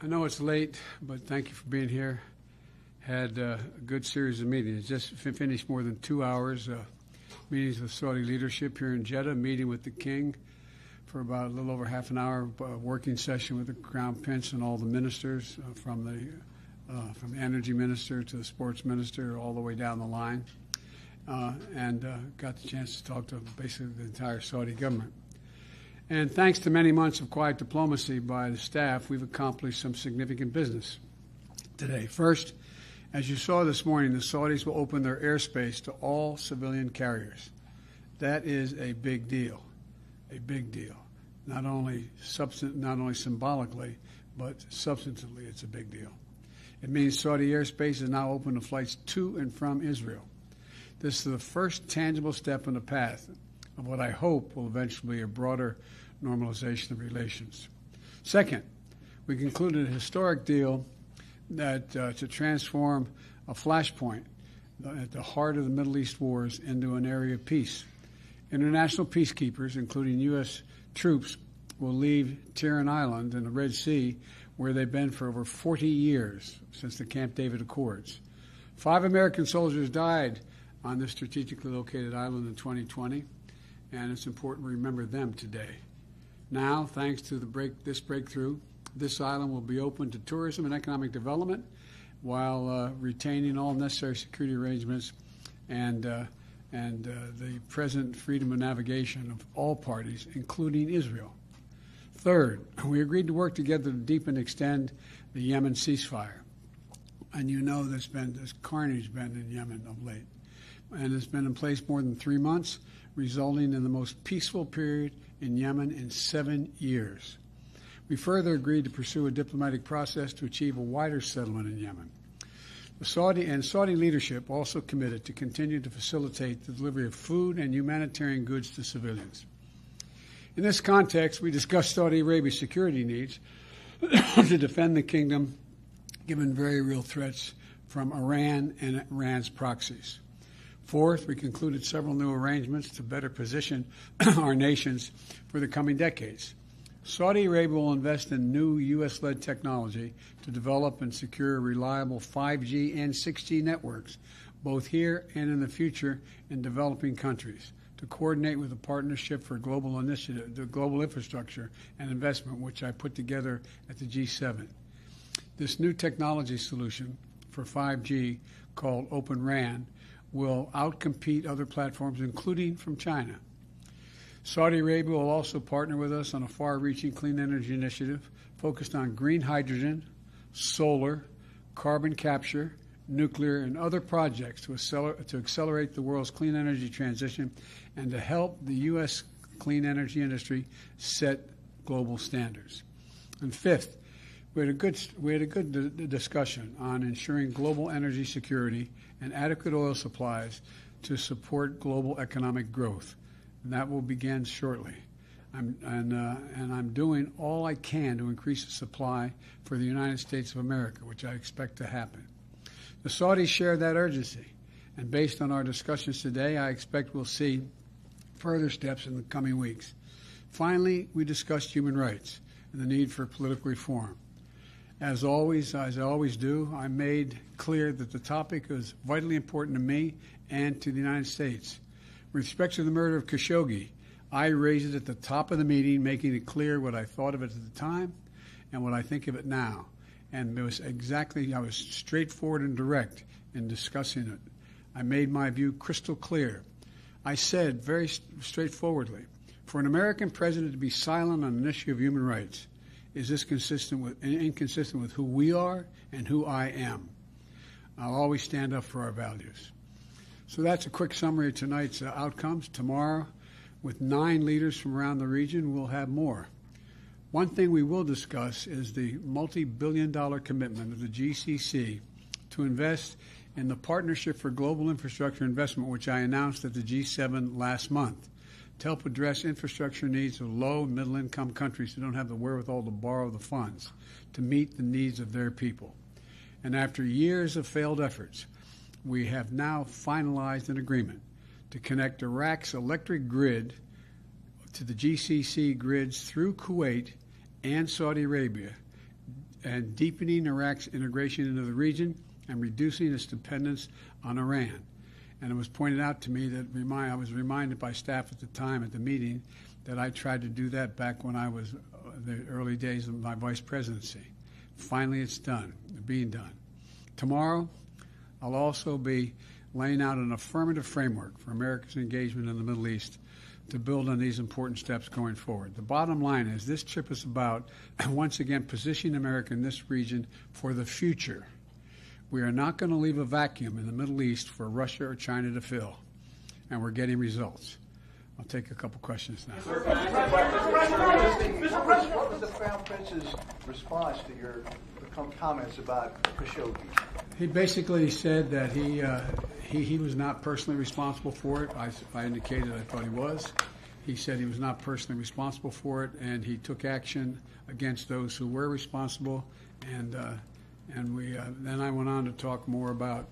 I know it's late, but thank you for being here. Had a good series of meetings. Just finished more than 2 hours meetings with Saudi leadership here in Jeddah, meeting with the king for about a little over half an hour, working session with the Crown Prince and all the ministers from the energy minister to the sports minister all the way down the line, and got the chance to talk to basically the entire Saudi government. And thanks to many months of quiet diplomacy by the staff, we've accomplished some significant business today. First, as you saw this morning, the Saudis will open their airspace to all civilian carriers. That is a big deal, Not only symbolically, but substantively, it's a big deal. It means Saudi airspace is now open to flights to and from Israel. This is the first tangible step on the path of what I hope will eventually be a broader normalization of relations. Second, we concluded a historic deal that to transform a flashpoint at the heart of the Middle East wars into an area of peace. International peacekeepers, including U.S. troops, will leave Tiran Island in the Red Sea, where they've been for over 40 years, since the Camp David Accords. 5 American soldiers died on this strategically located island in 2020, and it's important to remember them today. Now, thanks to this breakthrough, this island will be open to tourism and economic development while retaining all necessary security arrangements and the present freedom of navigation of all parties, including Israel. Third, we agreed to work together to deepen and extend the Yemen ceasefire. And you know there's carnage in Yemen of late. And it's been in place more than 3 months, resulting in the most peaceful period in Yemen in 7 years. We further agreed to pursue a diplomatic process to achieve a wider settlement in Yemen. The Saudi leadership also committed to continue to facilitate the delivery of food and humanitarian goods to civilians. In this context, we discussed Saudi Arabia's security needs to defend the kingdom, given very real threats from Iran and Iran's proxies. Fourth, we concluded several new arrangements to better position our nations for the coming decades. Saudi Arabia will invest in new U.S.-led technology to develop and secure reliable 5G and 6G networks, both here and in the future in developing countries, to coordinate with the Partnership for Global Initiative, the global infrastructure and investment, which I put together at the G7. This new technology solution for 5G, called Open RAN, will outcompete other platforms, including from China. Saudi Arabia will also partner with us on a far-reaching clean energy initiative focused on green hydrogen, solar, carbon capture, nuclear, and other projects to accelerate the world's clean energy transition and to help the U.S. clean energy industry set global standards. And fifth, we had a good discussion on ensuring global energy security and adequate oil supplies to support global economic growth. And that will begin shortly. I'm doing all I can to increase the supply for the United States of America, which I expect to happen. The Saudis share that urgency, and based on our discussions today, I expect we'll see further steps in the coming weeks. Finally, we discussed human rights and the need for political reform. As I always do, I made clear that the topic is vitally important to me and to the United States. With respect to the murder of Khashoggi, I raised it at the top of the meeting, making it clear what I thought of it at the time and what I think of it now. And I was straightforward and direct in discussing it. I made my view crystal clear. I said very straightforwardly, for an American president to be silent on an issue of human rights, is this inconsistent with who we are and who I am? I'll always stand up for our values. So that's a quick summary of tonight's outcomes. Tomorrow, with 9 leaders from around the region, we'll have more. One thing we will discuss is the multi-billion-dollar commitment of the GCC to invest in the Partnership for Global Infrastructure Investment, which I announced at the G7 last month, to help address infrastructure needs of low and middle-income countries who don't have the wherewithal to borrow the funds to meet the needs of their people. And after years of failed efforts, we have now finalized an agreement to connect Iraq's electric grid to the GCC grids through Kuwait and Saudi Arabia and deepening Iraq's integration into the region and reducing its dependence on Iran. And it was pointed out to me that I was reminded by staff at the time at the meeting that I tried to do that back when I was the early days of my vice presidency. Finally, it's done, being done. Tomorrow, I'll also be laying out an affirmative framework for America's engagement in the Middle East to build on these important steps going forward. The bottom line is this trip is about, once again, positioning America in this region for the future. We are not going to leave a vacuum in the Middle East for Russia or China to fill, and we're getting results. I'll take a couple questions now. What was the Crown Prince's response to your comments about Khashoggi? He basically said that he was not personally responsible for it. I indicated I thought he was. He said he was not personally responsible for it, and he took action against those who were responsible. And then I went on to talk more about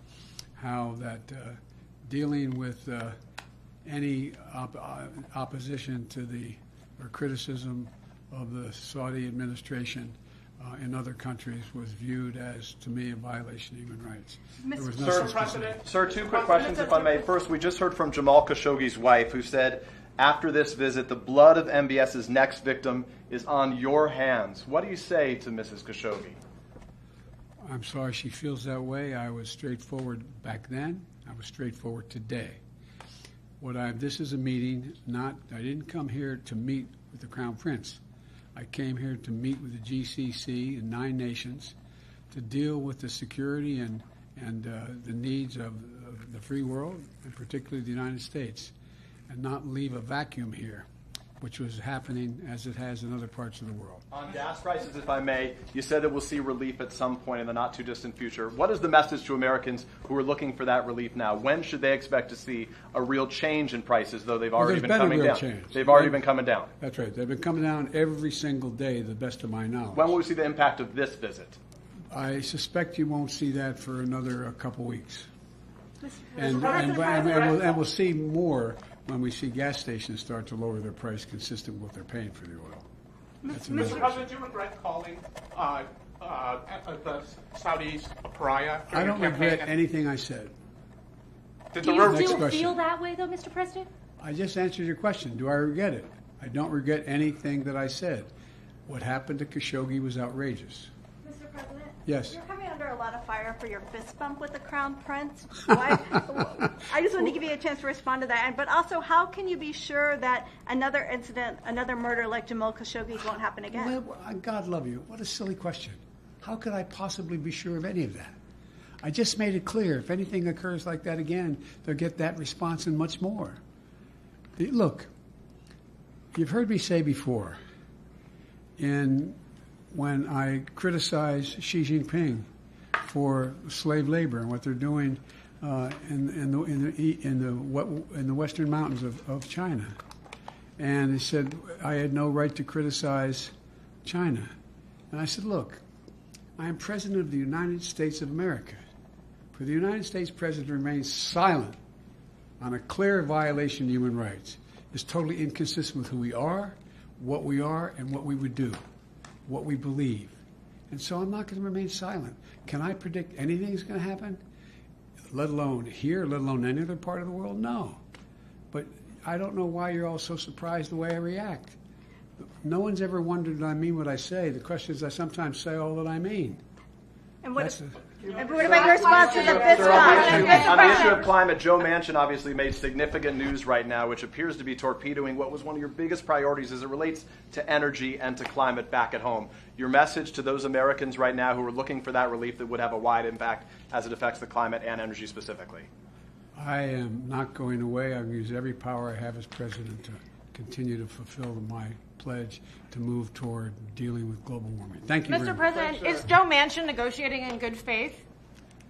how that dealing with any opposition to or criticism of the Saudi administration in other countries was viewed as, to me, a violation of human rights. There was nothing specific. Sir, two quick questions, if I may. First, we just heard from Jamal Khashoggi's wife, who said, after this visit, the blood of MBS's next victim is on your hands. What do you say to Mrs. Khashoggi? I'm sorry she feels that way. I was straightforward back then. I was straightforward today. This is a meeting, I didn't come here to meet with the Crown Prince. I came here to meet with the GCC and 9 nations to deal with the security and the needs of the free world, and particularly the United States, and not leave a vacuum here, which was happening as it has in other parts of the world. On gas prices, if I may, you said that we'll see relief at some point in the not-too-distant future. What is the message to Americans who are looking for that relief now? When should they expect to see a real change in prices, though they've already been coming down? They've already been coming down. That's right. They've been coming down every single day, to the best of my knowledge. When will we see the impact of this visit? I suspect you won't see that for another couple weeks. And we'll see more when we see gas stations start to lower their price consistent with what they're paying for the oil. Mr. President, do you regret calling the Saudis a pariah? I don't regret anything I said. Do you still feel that way, though, Mr. President? I just answered your question. Do I regret it? I don't regret anything that I said. What happened to Khashoggi was outrageous. Mr. President? Yes. You're coming under a lot of fire for your fist bump with the Crown Prince. I just wanted to give you a chance to respond to that. But also, how can you be sure that another incident, another murder like Jamal Khashoggi's won't happen again? Well, God love you. What a silly question. How could I possibly be sure of any of that? I just made it clear. If anything occurs like that again, they'll get that response and much more. Look, you've heard me say before, when I criticize Xi Jinping for slave labor and what they're doing in the western mountains of China, and he said I had no right to criticize China, and I said, look, I am President of the United States of America. For the United States President to remain silent on a clear violation of human rights is totally inconsistent with who we are, and what we would do, what we believe. And so I'm not going to remain silent. Can I predict anything is going to happen? Let alone here, let alone any other part of the world? No. But I don't know why you're all so surprised the way I react. No one's ever wondered that I mean what I say. The question is I sometimes say all that I mean. And what about your response to the fist bump? On the issue of climate, Joe Manchin obviously made significant news right now, which appears to be torpedoing what was one of your biggest priorities as it relates to energy and to climate back at home. Your message to those Americans right now who are looking for that relief that would have a wide impact as it affects the climate and energy specifically. I am not going away. I've used every power I have as president to continue to fulfill my pledge to move toward dealing with global warming. Thank you, Mr. President, is Joe Manchin negotiating in good faith?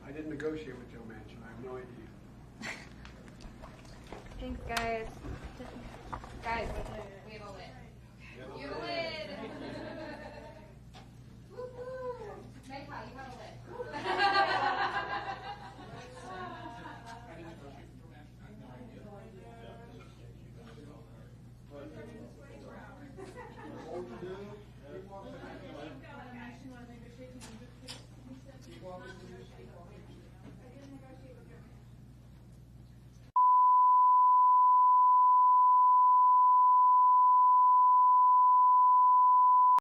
I didn't negotiate with Joe Manchin. I have no idea. Thanks, guys. Guys, we have a win. You win.